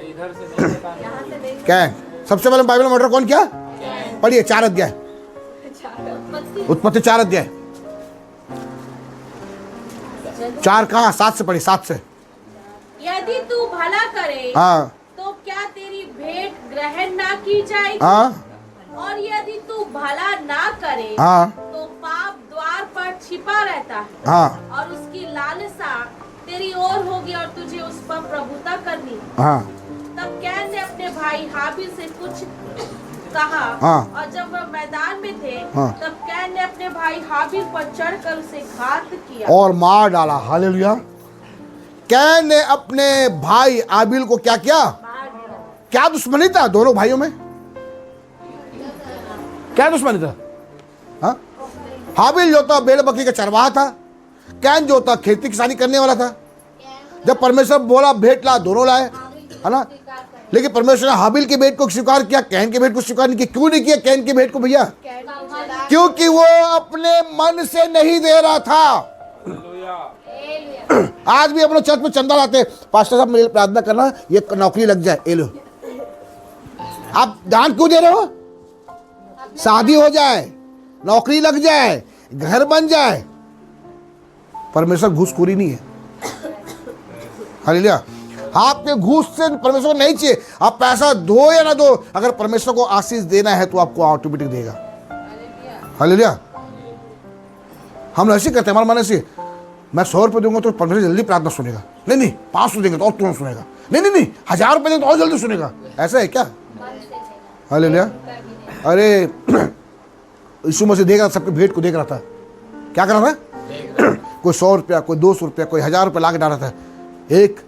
इधर से नहीं बताना। कैन। सबसे पहले बाइबल में मर्डर कौन किया? पढ़िए 4 अध्याय, उत्पत्ति 4 अध्याय। 4 कहाँ? 7 से पढ़िए, 7 से। यदि तू भला करे हाँ तो क्या तेरी भेंट ग्रहण ना की जाएगी? हाँ और यदि तू भला ना करे हाँ तो पाप द्वार पर छिपा रहता है हाँ और उसकी लालसा तेरी ओर होगी और तुझे उस पर प्रभुता करनी है। हाँ तब कैन ने अपने भाई हाबिल से कुछ कहा हाँ। और जब वह मैदान में थे हाँ। तब कैन ने अपने भाई हाबिल पर चढ़कर उसे घात किया और मार डाला। हालेलुया। कैन ने अपने भाई आबिल को क्या किया? क्या दुश्मनी था दोनों भाइयों में? क्या दुश्मनी था? हाँ? हाबिल जो था भेड़ बकरी का चरवाहा था, कैन जो था खेती किसानी करने वाला था। जब परमेश्वर बोला भेंट ला, दोनों लाए, है ना? लेकिन परमेश्वर ने हाबिल के भेंट को स्वीकार किया, कैन के भेंट को स्वीकार नहीं किया। क्यों नहीं किया कैन के भेंट को भैया? क्योंकि वो अपने मन से नहीं दे रहा था। आज भी अपने चर्च में चंदा लाते, पास्टर साहब मेरे लिए प्रार्थना करना ये नौकरी लग जाए। ए लो, आप दान क्यों दे रहे हो? शादी हो जाए, नौकरी लग जाए, घर बन जाए। परमेश्वर घूसखोरी नहीं है। हालेलुया। आपके घूस से परमेश्वर को नहीं चाहिए। आप पैसा दो या ना दो, अगर परमेश्वर को आशीष देना है तो आपको ऑटोमेटिक देगा। हालेलुया। हम ऐसे करते हैं, हमारा मन ऐसे, मैं 100 रुपये दूंगा तो परमेश्वर जल्दी प्रार्थना सुनेगा। नहीं 500 देंगे तो और तुरंत सुनेगा। नहीं 1000 रुपये देंगे तो और जल्दी सुनेगा। ऐसा है क्या? हालेलुया। अरे यीशु मसीह देख रहा था, सबके भेंट को देख रहा था। क्या कर रहा था? कोई 100 रुपया, कोई 200 रुपया, कोई 1000 रुपया ला के डाल रहा था। एक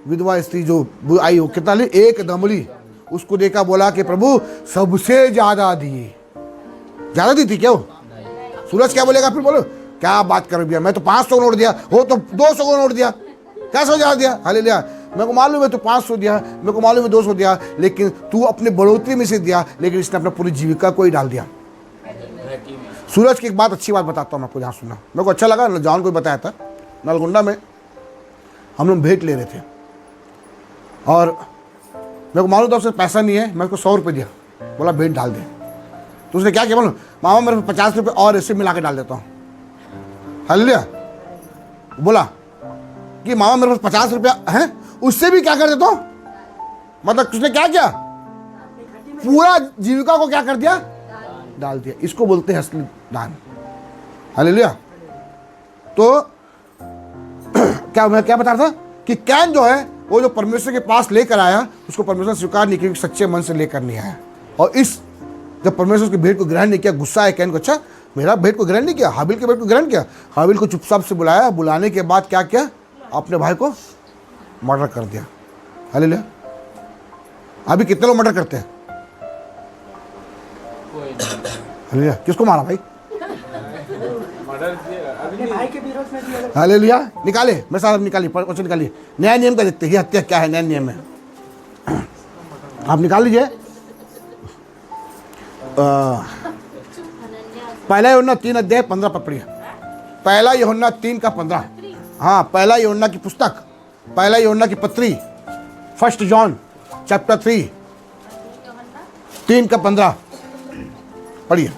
विधवा स्त्री जो आई, वो कितना ली? 1 दमड़ी। उसको देखा, बोला कि प्रभु सबसे ज्यादा दिए। ज्यादा दी थी क्या वो? सूरज क्या बोलेगा फिर? बोलो क्या बात कर भैया, मैं तो 500 नोट दिया, वो तो 200 को नोट दिया, क्या सो ज्यादा दिया? हालेलुया। मेरे को मालूम है तो 500 दिया, मेरे को मालूम है 200 दिया, लेकिन तू अपने बढ़ोतरी में से दिया, लेकिन इसने अपना पूरी जीविका को ही डाल दिया। सूरज की एक बात, अच्छी बात बताता हूँ मैं आपको, जहाँ सुनना मेरे को अच्छा लगा। जॉन को बताया था, नलगुंडा में हम लोग भेंट ले रहे थे और मेरे को मालूम था उससे पैसा नहीं है। मैं उसको 100 रुपये दिया, बोला भेंट डाल दे। तो उसने क्या किया मालूम? मामा मेरे 50 रुपये और ऐसे मिला के डाल देता हूँ। हालेलुया। बोला कि मामा मेरे पास 50 रुपया है, उससे भी क्या कर देता हूँ? मतलब उसने क्या किया? पूरा जीविका को क्या कर दिया? डाल दिया। इसको बोलते हैं असली दान। हालेलुया। तो क्या मैं क्या बता रहा था कि कैन जो है वो जो परमेश्वर के पास लेकर आया, उसको परमेश्वर स्वीकार नहीं किया, सच्चे मन से लेकर नहीं आया। और इस जब परमेश्वर की भेंट को ग्रहण नहीं किया, गुस्सा है कैन को। अच्छा मेरा भेंट को ग्रहण नहीं किया, हाबिल के भेंट को ग्रहण किया। हाबिल को चुपचाप से बुलाया, बुलाने के बाद क्या किया, अपने भाई को मर्डर कर दिया। हालेलुया। अभी कितने लोग मर्डर करते हैं? कोई नहीं। हालेलुया। किसको मारा भाई? मर्डर किया अभी नहीं। हालेलुया। निकाले मेरे साथ, निकालिए क्वेश्चन निकालिए। नया नियम का देखते हैं, ये हत्या क्या है, नया नियम में आप निकाल लीजिए। पहला यूहन्ना 3:15 पर पढ़िए। पहला यूहन्ना 3:15। हाँ, पहला यूहन्ना की पुस्तक, पहला यूहन्ना की पत्री, 1 जॉन चैप्टर 3 3:15 पढ़िए।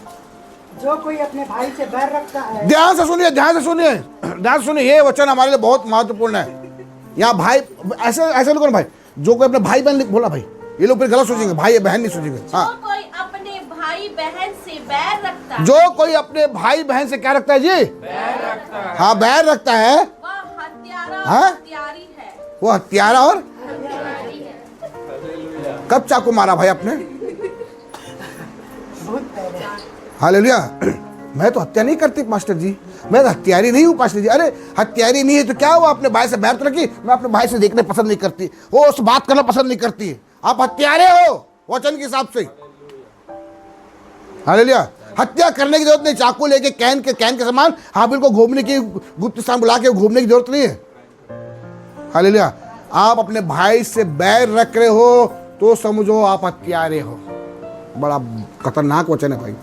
जो कोई अपने भाई से बैर रखता है, ध्यान से सुनिए, ध्यान से सुनिए, ध्यान से सुनिए, ये वचन हमारे लिए बहुत महत्वपूर्ण है। यहाँ भाई ऐसे ऐसे लोग भाई, जो कोई अपने भाई बहन बोला भाई, ये लोग फिर गलत सोचेंगे, भाई बहन नहीं सोचेंगे। हाँ, जो कोई अपने भाई बहन से बैर रखता है, जो कोई अपने भाई बहन से क्या रखता है जी? बैर रखता है। हाँ, बैर रखता है, वह हत्यारा हाँ? हत्यारी है। वो हत्यारा। और कब चाकू मारा भाई आपने? हालेलुया। मैं तो हत्या नहीं करती पास्टर जी, मैं तो हत्यारी नहीं हूँ पास्टर जी। अरे हत्यारी नहीं है तो क्या हुआ, अपने भाई से बैर तो रखी। मैं अपने भाई से देखने पसंद नहीं करती, वो उस बात करना पसंद नहीं करती। आप हत्यारे हो वचन के हिसाब से। हालेलुया। हत्या करने की जरूरत नहीं, चाकू लेके कैन के समान हाबिल को घूमने की, गुप्त स्थान बुला के घूमने की जरूरत नहीं है। हालेलुया। आप अपने भाई से बैर रख रहे हो तो समझो आप हत्यारे हो। बड़ा खतरनाक वचन है भाई।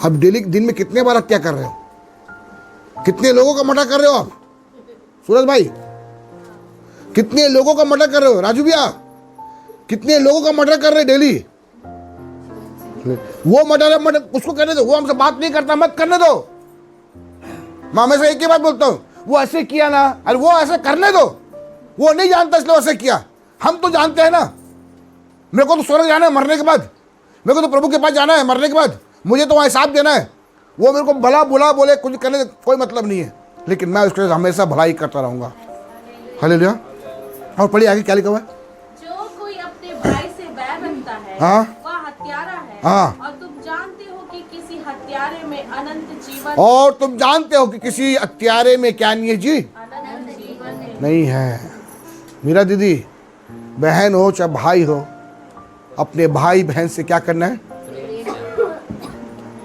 आप डेली दिन में कितने बार हत्या कर रहे हो? कितने लोगों का मर्डर कर रहे हो आप? सूरज भाई, कितने लोगों का मर्डर कर रहे हो? राजू भैया, कितने लोगों का मर्डर कर रहे हो डेली? वो मर्डर उसको करने दो, वो हमसे बात नहीं करता, मत करने दो। मैं हमेशा एक ही बात बोलता हूँ, वो ऐसे किया ना, अरे वो ऐसे करने दो, वो नहीं जानता इसलिए ऐसे किया। हम तो जानते हैं ना। मेरे को तो स्वर्ग जाना है मरने के बाद, मेरे को तो प्रभु के पास जाना है मरने के बाद, मुझे तो वहाँ हिसाब देना है। वो मेरे को भला बुला बोले, कुछ करने से कोई मतलब नहीं है, लेकिन मैं उसके हमेशा भलाई करता रहूँगा। हालेलुया। और पढ़िए आगे क्या लिखा हुआ है? जो कोई अपने भाई से बैर रखता है, हाँ? वह हत्यारा है। हाँ। और तुम जानते हो कि किसी हत्यारे में अनंत जीवन और तुम जानते हो कि किसी हत्यारे में क्या नहीं है जी? अनंत जीवन नहीं है। मेरा दीदी बहन हो चाहे भाई हो, अपने भाई बहन से क्या करना है?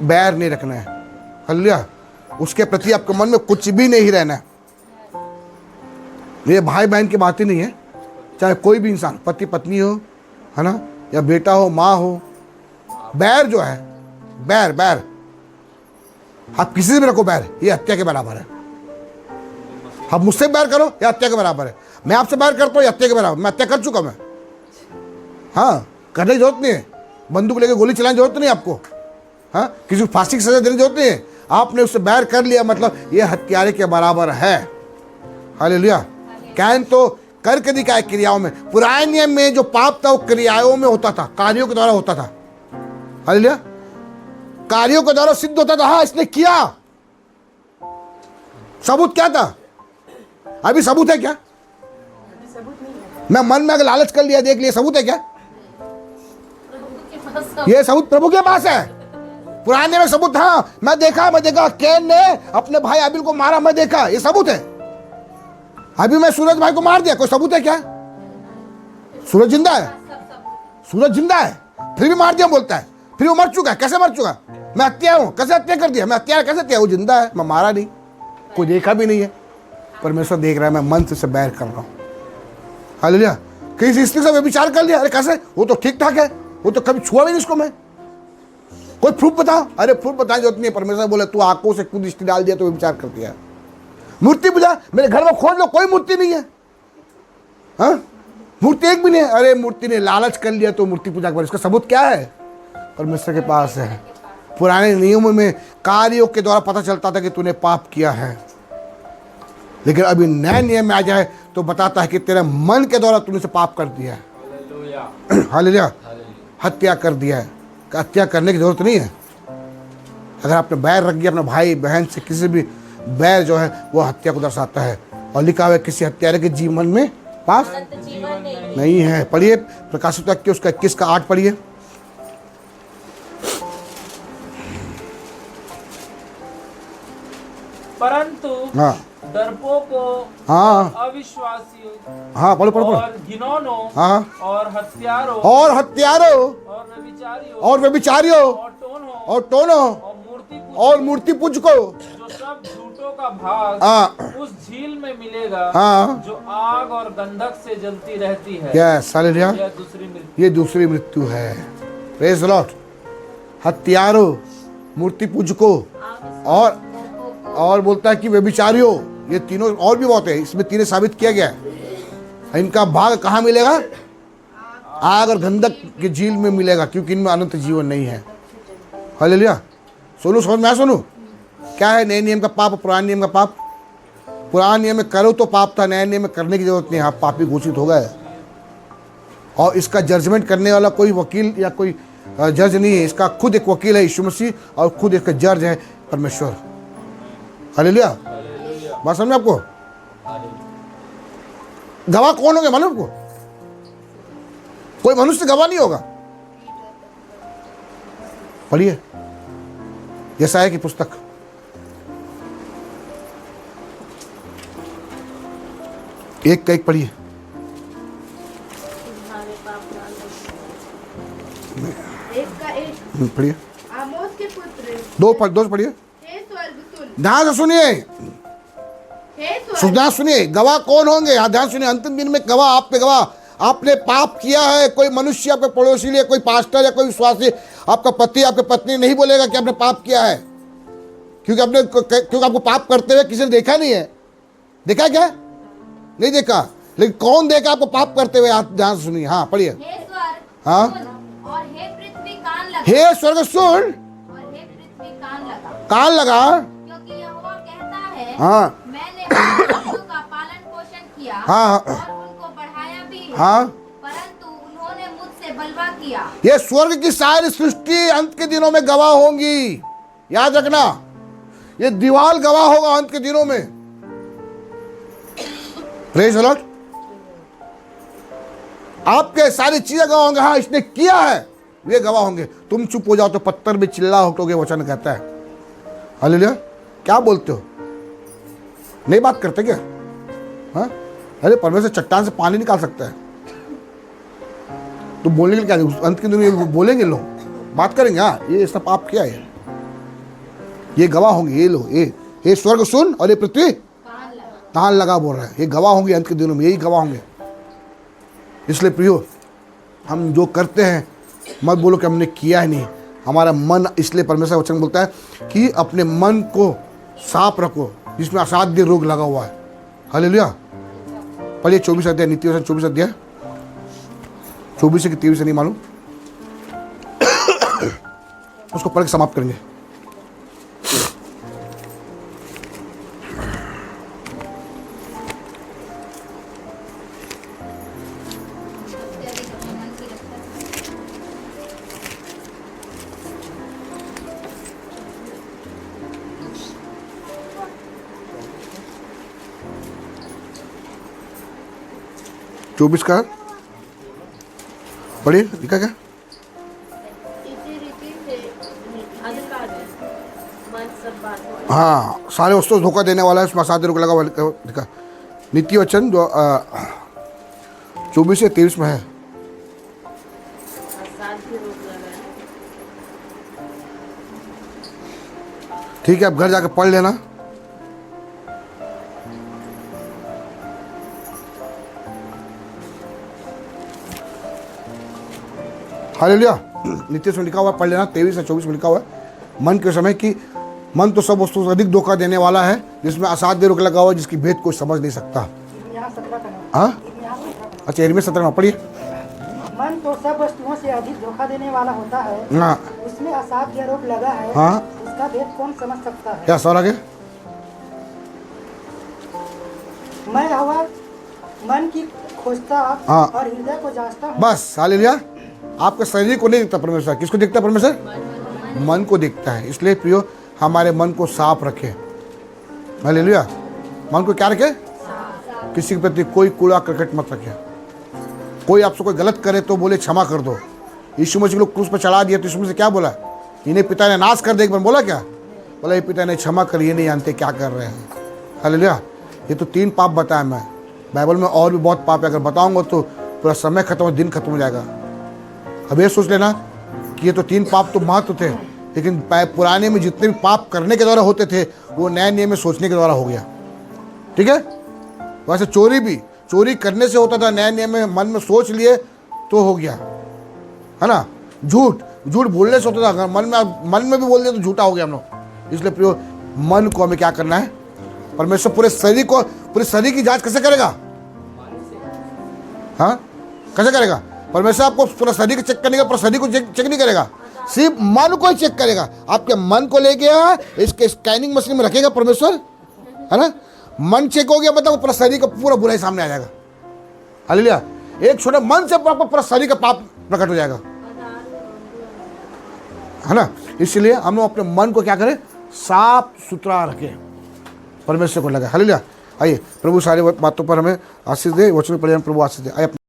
बैर नहीं रखना है। हालेलुया। उसके प्रति आपके मन में कुछ भी नहीं रहना है। ये भाई बहन की बात ही नहीं है, चाहे कोई भी इंसान, पति पत्नी हो, है ना, या बेटा हो, माँ हो। बैर जो है, बैर बैर आप किसी से भी रखो बैर, ये हत्या के बराबर है। आप मुझसे बैर करो, ये हत्या के बराबर है। मैं आपसे बैर करता हूँ, ये हत्या के बराबर। मैं हत्या कर चुका मैं। हाँ, करने की जरूरत नहीं है, बंदूक लेके गोली चलाने की जरूरत नहीं है आपको। हाँ, किसी को फांसी की सजा देने की जरूरत नहीं है। आपने उससे बैर कर लिया, मतलब ये हत्यारे के बराबर है। हालेलुया। कैन तो करके दिखाए क्रियाओं में। पुराने नियम में जो पाप था वो क्रियाओं में होता था, कार्यों के द्वारा होता था। हालेलुया। कार्यों के द्वारा सिद्ध होता था, हाँ इसने किया। सबूत क्या था? अभी सबूत है क्या? मैं मन में अगर लालच कर लिया, देख लिया, सबूत है क्या? ये सबूत प्रभु के पास है। पुराने में सबूत, हाँ मैं देखा कैन ने अपने भाई हाबिल को मारा, मैं देखा, ये सबूत है। अभी मैं सूरज भाई को मार दिया, कोई सबूत है क्या? सूरज जिंदा है, सूरज जिंदा है, फिर भी मार दिया बोलता है, फिर वो मर चुका है। कैसे मर चुका? मैं हत्या हूं, कैसे हत्या कर दिया? मैं हत्या कैसे किया? वो जिंदा है, मैं मारा नहीं, कोई देखा भी नहीं है। परमेश्वर देख रहा है, मैं मन से बैर कर रहा हूं। हालेलुया। किसी स्त्री से विचार कर लिया, अरे कैसे? वो तो ठीक ठाक है, वो तो कभी छुआ भी नहीं इसको मैं। कोई प्रूफ बताओ? अरे प्रूफ बताने जरूरत नहीं है। परमेश्वर बोले तू आंखों से खुद दृष्टि डाल दिया तो विचार कर दिया। मूर्ति पूजा, मेरे घर में खोज लो, कोई मूर्ति नहीं है। हाँ, मूर्ति एक भी नहीं है। अरे मूर्ति ने लालच कर लिया तो मूर्ति पूजा कर, इसका सबूत क्या है? परमेश्वर के पास है। पुराने नियमों में कार्यों के द्वारा पता चलता था कि तूने पाप किया है, लेकिन अभी नए नियम में आ जाए तो बताता है कि तेरे मन के द्वारा तूने से पाप कर दिया है। हालेलुया। हत्या कर दिया है। हत्या करने की जरूरत नहीं है। अगर आपने बैर रख दिया अपने भाई बहन से, किसी भी बैर जो है वो हत्या को दर्शाता है। और लिखा हुआ है किसी हत्यारे के जीवन में पाप अनंत जीवन नहीं है। पढ़िए प्रकाशित वाक्य उसका 21 का 8 पढ़िए। परंतु हाँ डरपोकों, हाँ अविश्वासियों हाँ, पढ़ो पढ़ो पढ़ो। और घिनौनों हाँ, और हत्यारों और हत्यारों और व्यभिचारियों और व्यभिचारियों और टोनों और टोनों और मूर्ति और मूर्ति पूजकों, जो सब झूठों का भाग हाँ उस झील में मिलेगा हाँ, जो आग और गंधक से जलती रहती है। Yes hallelujah. यह दूसरी मृत्यु। ये दूसरी मृत्यु है। Praise the Lord. हत्यारों, मूर्ति पूजकों और बोलता है कि व्यभिचारियों, ये तीनों और भी बहुत है, इसमें तीनों साबित किया गया है। इनका भाग कहाँ मिलेगा? आग और गंधक के झील में मिलेगा, क्योंकि इनमें अनंत जीवन नहीं है। हालेलुया। सुनो, समझ में आया? सुनो, क्या है नए नियम का पाप, पुराने नियम का पाप? पुराने नियम में करो तो पाप था, नए नियम में करने की जरूरत नहीं। आप पापी घोषित हो गए, और इसका जजमेंट करने वाला कोई वकील या कोई जज नहीं है। इसका खुद एक वकील है यीशु मसीह, और खुद एक जज है परमेश्वर। हालेलुया। बात समझ में आपको? गवाह कौन होंगे मालूम आपको? कोई मनुष्य गवाह नहीं होगा। पढ़िए यशायाह की पुस्तक, एक का एक पढ़िए। तुम्हारे पाप एक का एक। पढ़िए, आमोस के पुत्र, दो पढ़िए। हे स्वर्ग सुन, ध्यान से सुनिए, हे स्वर्ग, ध्यान सुनिए। गवाह कौन होंगे? हाँ, ध्यान सुनिए। अंतिम दिन में गवाह, आप पे गवाह। आपने पाप किया है, कोई मनुष्य, आपके पड़ोसी या कोई पास्टर या कोई विश्वासी, आपका पति, आपकी पत्नी नहीं बोलेगा कि आपने पाप किया है, क्योंकि आपको पाप करते हुए किसी ने देखा नहीं है। देखा क्या? नहीं देखा। लेकिन कौन देखा आपको पाप करते हुए? आप ध्यान से सुनिए। हाँ पढ़िए। हे स्वर्ग हाँ। सुन, और हे पृथ्वी कान लगा, हे स्वर्ग सुन और हे पृथ्वी कान लगा, कान लगा। क्योंकि यहोवा कहता है, हाँ मैंने बच्चों का पालन पोषण किया हाँ और उनको बढ़ाया भी है, हाँ। परंतु उन्होंने मुझसे बलवा किया। ये स्वर्ग की सारी सृष्टि अंत के दिनों में गवाह होंगी। याद रखना, ये दीवार गवाह होगा अंत के दिनों में। Praise the Lord. आपके सारी चीजें गवाह होंगे। हाँ इसने किया है, वे गवाह होंगे। तुम चुप हो जाओ तो पत्थर भी चिल्ला उठोगे, वचन कहता है। हालेलुया। क्या बोलते हो? नहीं बात करते क्या? हाँ, अरे परमेश्वर चट्टान से पानी निकाल सकता है, तो बोलने के लिए क्या? अंत के दिन में बोलेंगे लोग, बात करेंगे। हाँ ये सब पाप किया है, ये गवाह होंगे। ये लो, ये स्वर्ग सुन और ये पृथ्वी कान लगा बोल रहा है। ये गवाह होंगे अंत के दिनों में, यही गवाह होंगे। इसलिए प्रियो, हम जो करते हैं मत बोलो कि हमने किया ही नहीं। हमारा मन, इसलिए परमेश्वर वचन बोलता है कि अपने मन को साफ रखो, जिसमें असाध्य रोग लगा हुआ है। हालेलुया। पढ़िए 24 अध्याय, नीति वचन 24 अध्याय, 24 से 23 से नहीं मालूम, उसको पढ़ के समाप्त करेंगे। चौबीस का पढ़िए, लिखा क्या? इसी रीति से अधिकार है, मन सब बात। हाँ, सारे वस्तु धोखा देने वाला है, उसमें असाध्य रोग लगा हुआ लिखा। नीति वचन जो 24 से 23 में है। असाध्य रोग लगा है। ठीक है, अब घर जाकर पढ़ लेना। हालेलुया। नीति में लिखा हुआ, पढ़ लेना। 23 से 24 में लिखा हुआ है, मन के समय की मन तो सब वस्तु से अधिक धोखा देने वाला है, जिसमें असाध्य रोग लगा हुआ है, जिसकी भेद कोई समझ नहीं सकता। हाँ, अच्छा, इरमिया 17 में पढ़िए। मन तो सब वस्तुओं से अधिक धोखा देने वाला होता है, हाँ उसमें असाध्य रोग लगा है, हाँ, उसका भेद कौन समझ सकता है। क्या सवाल आगे? मैं हवा मन की खोजता हाँ। और हृदय को जांचता हूँ। बस, हालेलुया। आपके शरीर को नहीं देखता परमेश्वर, किसको देखता है परमेश्वर? मन को देखता है। इसलिए प्रियो, हमारे मन को साफ रखे। हालेलुया। मन को क्या रखे? किसी के प्रति कोई कूड़ा करकट मत रखे। कोई आपसे कोई गलत करे तो बोले क्षमा कर दो। यीशु मसीह को क्रूस पर चढ़ा दिया तो यीशु मसीह क्या बोला? इन्हें पिता ने नाश कर दे, एक बार बोला क्या? बोला ये पिता ने क्षमा कर, ये नहीं जानते क्या कर रहे हैं। हालेलुया। ये तो 3 पाप बताया मैं, बाइबल में और भी बहुत पाप है, अगर बताऊंगा तो पूरा समय खत्म हो, दिन खत्म हो जाएगा। अब ये सोच लेना कि ये तो 3 पाप तो महत्व थे, लेकिन पुराने में जितने भी पाप करने के द्वारा होते थे वो नए नियम में सोचने के द्वारा हो गया। ठीक है। वैसे चोरी भी चोरी करने से होता था, नए नियम में मन में सोच लिए तो हो गया, है ना। झूठ बोलने से होता था, अगर मन में भी बोल दिया तो झूठा हो गया हम लोग। इसलिए प्रियो, मन को हमें क्या करना है, परमेश्वर पूरे शरीर की जांच कैसे करेगा? हाँ, कैसे करेगा? परमेश्वर आपको पूरा शरीर को चेक करने का, पूरा शरीर को चेक नहीं करेगा, सिर्फ मन को ही चेक करेगा। आपके मन को ले गया, इसके स्कैनिंग मशीन में रखेगा परमेश्वर, है ना। मन चेक हो गया मतलब पूरा शरीर का पूरा बुराई सामने आ जाएगा। हालेलुया। एक छोटे मन से पूरा शरीर का पाप प्रकट हो जाएगा, है ना। इसलिए हम लोग अपने मन को क्या करें, साफ सुथरा रखें, परमेश्वर को लगा। हालेलुया। आइए, प्रभु सारी बातों पर हमें आशीष दे, वचन पढ़िए, प्रभु आशीष दे। आइए।